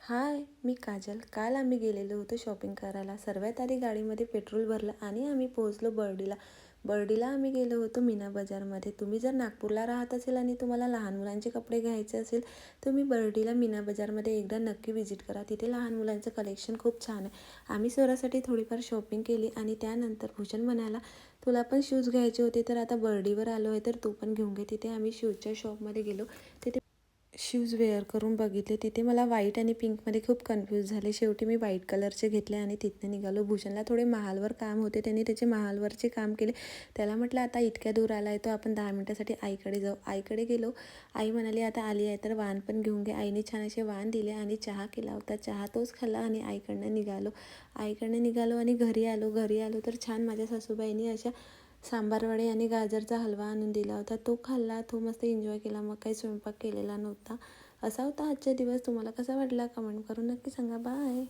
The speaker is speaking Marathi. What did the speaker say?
हाय, मी काजल. काल आम्ही गेलेलो होतो शॉपिंग करायला. सर्वात आधी गाडीमध्ये पेट्रोल भरलं आणि आम्ही पोहोचलो बर्डीला. बर्डीला आम्ही गेलो होतो मीना बाजारमध्ये. तुम्ही जर नागपूरला राहत असेल आणि तुम्हाला लहान मुलांचे कपडे घ्यायचे असेल, तुम्ही बर्डीला मीना बाजारमध्ये एकदा नक्की व्हिजिट करा. तिथे लहान मुलांचं कलेक्शन खूप छान आहे. आम्ही स्वरासाठी थोडीफार शॉपिंग केली आणि त्यानंतर भूषण म्हणाला, तुला पण शूज घ्यायचे होते तर आता बर्डीवर आलो आहे तर तू पण घेऊन घे. तिथे आम्ही शूजच्या शॉपमध्ये गेलो. तिथे शूज वेअर करून बघितले. तिथे मला व्हाईट आणि पिंकमध्ये खूप कन्फ्यूज झाले. शेवटी मी व्हाईट कलरचे घेतले आणि तिथनं निघालो. भूषणला थोडे महालवर काम होते. त्यांनी त्याचे महालवरचे काम केले. त्याला म्हटलं आता इतक्या दूर आला आहे तो आपण 10 मिनटासाठी आईकडे जाऊ. आईकडे गेलो. आई म्हणाली आता आली आहे तर वाण पण घेऊन घे. आईने छान असे वाण दिले आणि चहा केला होता. चहा तोच खाल्ला आणि आईकडनं निघालो आणि घरी आलो तर छान माझ्या सासूबाईंनी अशा सांबारवडे आणि गाजरचा हलवा आणून दिला होता. तो खाल्ला. तो मस्त एन्जॉय केला. मग काही स्वयंपाक केलेला नव्हता. असा होता आजचा दिवस. तुम्हाला कसा वाटला कमेंट करून नक्की सांगा. बाय.